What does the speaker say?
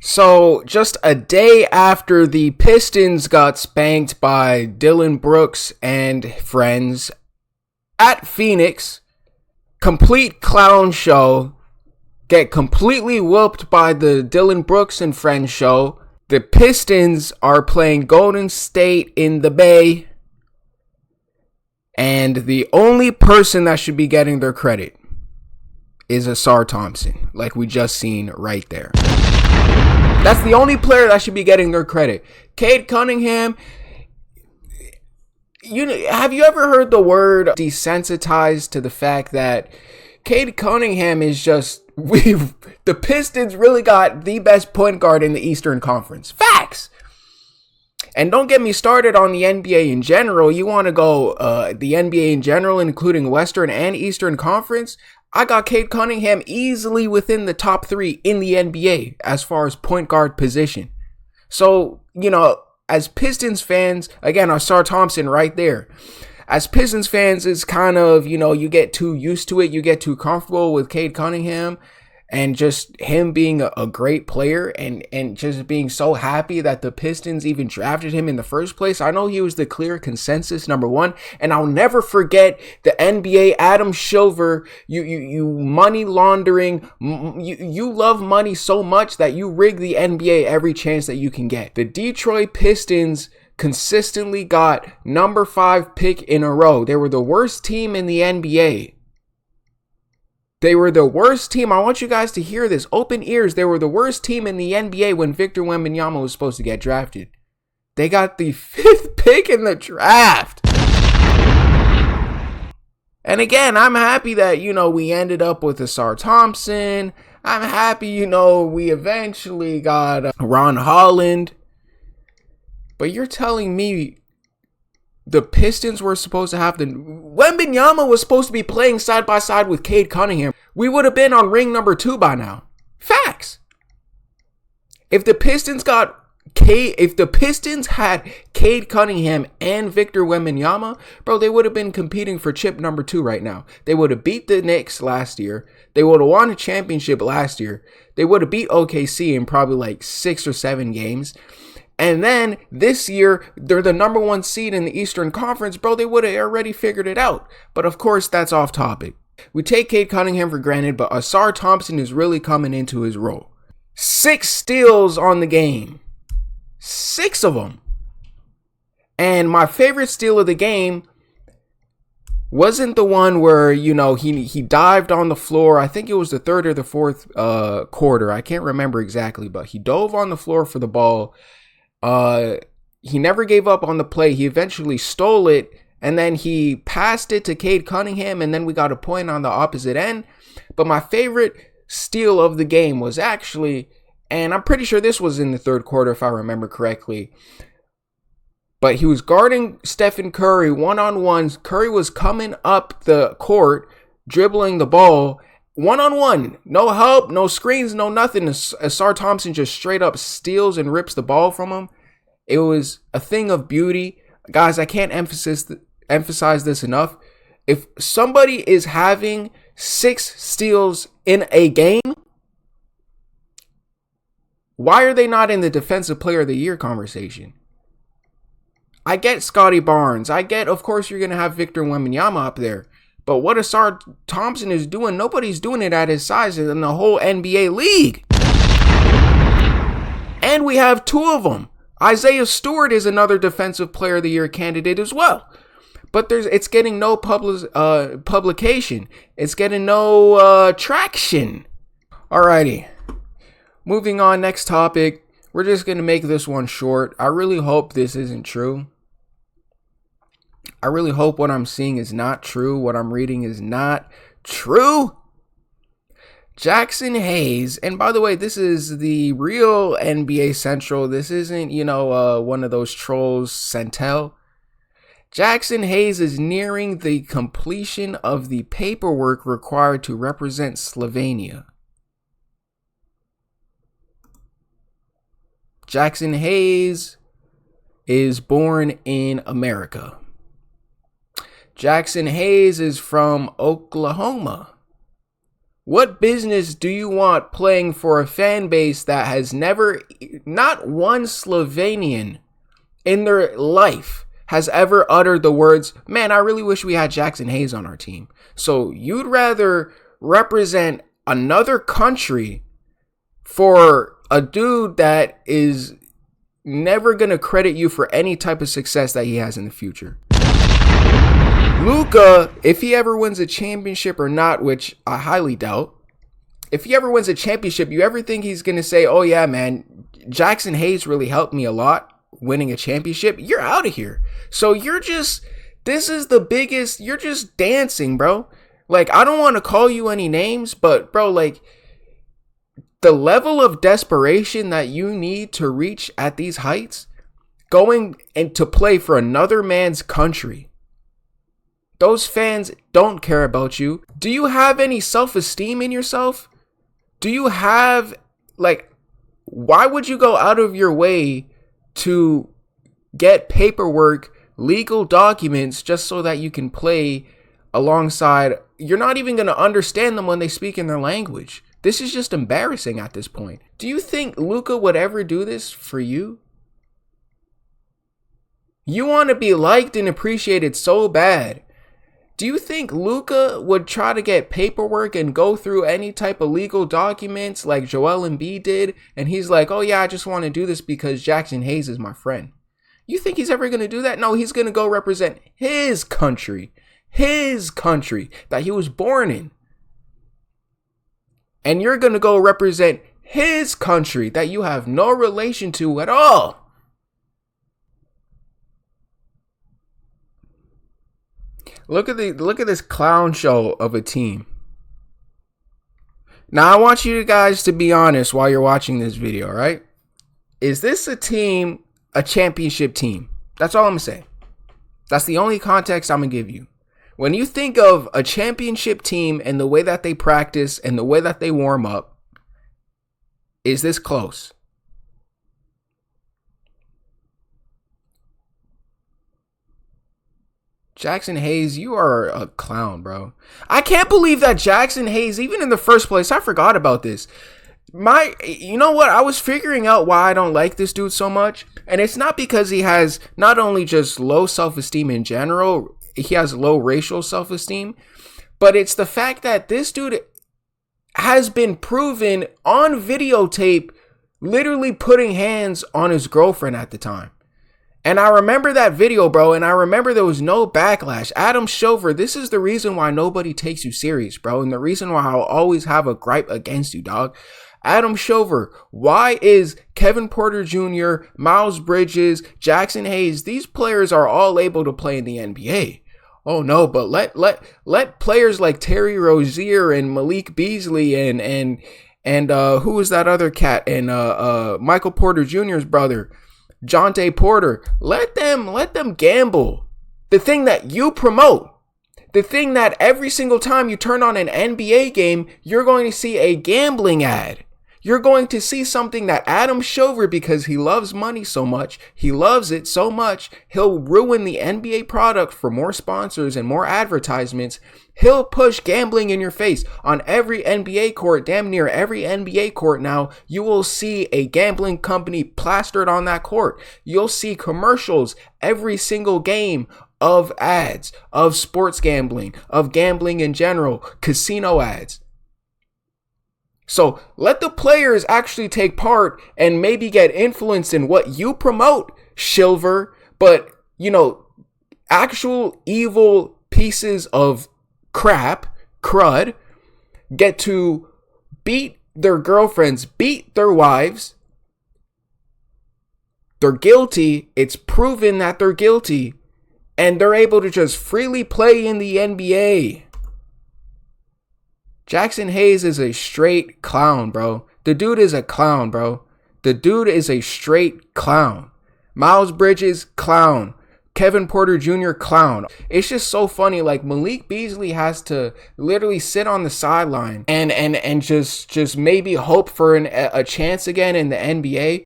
So, just a day after the Pistons got spanked by Dillon Brooks and friends at Phoenix, complete clown show, get completely whooped by the Dillon Brooks and friends show. The Pistons are playing Golden State in the Bay, and the only person that should be getting their credit is Asar Thompson, like we just seen right there. That's the only player that should be getting their credit. Cade Cunningham, have you ever heard the word desensitized to the fact that Cade Cunningham is just, the Pistons really got the best point guard in the Eastern Conference. Facts! And don't get me started on the NBA in general. You want to go the NBA in general, including Western and Eastern Conference? I got Cade Cunningham easily within the top 3 in the NBA as far as point guard position. So, as Pistons fans, again, Asar Thompson right there. As Pistons fans, it's kind of, you get too used to it. You get too comfortable with Cade Cunningham and just him being a great player and just being so happy that the Pistons even drafted him in the first place. I know he was the clear consensus number 1, and I'll never forget the NBA Adam Silver. You money laundering. You love money so much that you rig the NBA every chance that you can get. The Detroit Pistons consistently got number 5 pick in a row. They were the worst team in the NBA. They were the worst team. I want you guys to hear this. Open ears. They were the worst team in the NBA when Victor Wembanyama was supposed to get drafted. They got the 5th pick in the draft. And again, I'm happy that, we ended up with Asar Thompson. I'm happy, we eventually got Ron Holland. But you're telling me the Pistons were supposed to have Wembanyama was supposed to be playing side by side with Cade Cunningham. We would have been on ring number 2 by now. Facts. If the Pistons had Cade Cunningham and Victor Wembanyama, bro, they would have been competing for chip number 2 right now. They would have beat the Knicks last year. They would have won a championship last year. They would have beat OKC in probably like 6 or 7 games. And then this year, they're the number 1 seed in the Eastern Conference. Bro, they would have already figured it out. But of course, that's off topic. We take Cade Cunningham for granted, but Asar Thompson is really coming into his role. 6 steals on the game. 6 of them. And my favorite steal of the game wasn't the one where, he dived on the floor. I think it was the 3rd or the 4th quarter. I can't remember exactly, but he dove on the floor for the ball. He never gave up on the play. He eventually stole it, and then he passed it to Cade Cunningham, and then we got a point on the opposite end. But my favorite steal of the game was actually, and I'm pretty sure this was in the 3rd quarter if I remember correctly, but he was guarding Stephen Curry one-on-one. Curry was coming up the court, dribbling the ball, one-on-one, no help, no screens, no nothing. Asar Thompson just straight up steals and rips the ball from him. It was a thing of beauty. Guys, I can't emphasize this enough. If somebody is having 6 steals in a game, why are they not in the Defensive Player of the Year conversation? I get Scotty Barnes. I get, of course, you're going to have Victor Wembanyama up there. But what Asar Thompson is doing, nobody's doing it at his size in the whole NBA league. And we have 2 of them. Isaiah Stewart is another Defensive Player of the Year candidate as well. But it's getting no publication. It's getting no traction. Alrighty. Moving on, next topic. We're just going to make this one short. I really hope this isn't true. I really hope what I'm seeing is not true. What I'm reading is not true. Jaxson Hayes, and by the way, this is the real NBA Central. This isn't, one of those trolls, Centel. Jaxson Hayes is nearing the completion of the paperwork required to represent Slovenia. Jaxson Hayes is born in America. Jaxson Hayes is from Oklahoma. What business do you want playing for a fan base that has never, not one Slovenian in their life has ever uttered the words, man, I really wish we had Jaxson Hayes on our team. So you'd rather represent another country for a dude that is never going to credit you for any type of success that he has in the future. Luka, if he ever wins a championship or not, which I highly doubt, if he ever wins a championship, you ever think he's going to say, oh yeah, man, Jaxson Hayes really helped me a lot winning a championship? You're out of here. So this is the biggest, you're just dancing, bro. Like, I don't want to call you any names, but bro, like, the level of desperation that you need to reach at these heights, going and to play for another man's country. Those fans don't care about you. Do you have any self-esteem in yourself? Do you have, like, why would you go out of your way to get paperwork, legal documents, just so that you can play alongside? You're not even going to understand them when they speak in their language. This is just embarrassing at this point. Do you think Luka would ever do this for you? You want to be liked and appreciated so bad. Do you think Luka would try to get paperwork and go through any type of legal documents like Joel Embiid did? And he's like, oh yeah, I just want to do this because Jaxson Hayes is my friend. You think he's ever going to do that? No, he's going to go represent his country that he was born in. And you're going to go represent his country that you have no relation to at all. Look at this clown show of a team. Now, I want you guys to be honest while you're watching this video, right? Is this a team, a championship team? That's all I'm going to say. That's the only context I'm going to give you. When you think of a championship team and the way that they practice and the way that they warm up, is this close? Jaxson Hayes, you are a clown, bro. I can't believe that Jaxson Hayes, even in the first place, I forgot about this. You know what? I was figuring out why I don't like this dude so much. And it's not because he has not only just low self-esteem in general, he has low racial self-esteem, but it's the fact that this dude has been proven on videotape literally putting hands on his girlfriend at the time. And I remember that video, bro, and I remember there was no backlash. Adam Silver, this is the reason why nobody takes you serious, bro, and the reason why I'll always have a gripe against you, dog. Adam Silver, why is Kevin Porter Jr., Miles Bridges, Jaxson Hayes, these players are all able to play in the NBA? Oh no, but let players like Terry Rozier and Malik Beasley and who was that other cat, and Michael Porter Jr.'s brother, Jonte Porter, let them gamble. The thing that you promote, the thing that every single time you turn on an NBA game, you're going to see a gambling ad. You're going to see something that Adam Silver, because he loves money so much, he loves it so much, he'll ruin the NBA product for more sponsors and more advertisements. He'll push gambling in your face. On every NBA court, damn near every NBA court now, you will see a gambling company plastered on that court. You'll see commercials every single game of ads, of sports gambling, of gambling in general, casino ads. So let the players actually take part and maybe get influenced in what you promote, Silver. But, you know, actual evil pieces of crud, get to beat their girlfriends, beat their wives. They're guilty. It's proven that they're guilty. And they're able to just freely play in the NBA. Jaxson Hayes is a straight clown, bro. The dude is a clown, bro. The dude is a straight clown. Miles Bridges, clown. Kevin Porter Jr., clown. It's just so funny. Like, Malik Beasley has to literally sit on the sideline and just maybe hope for a chance again in the NBA.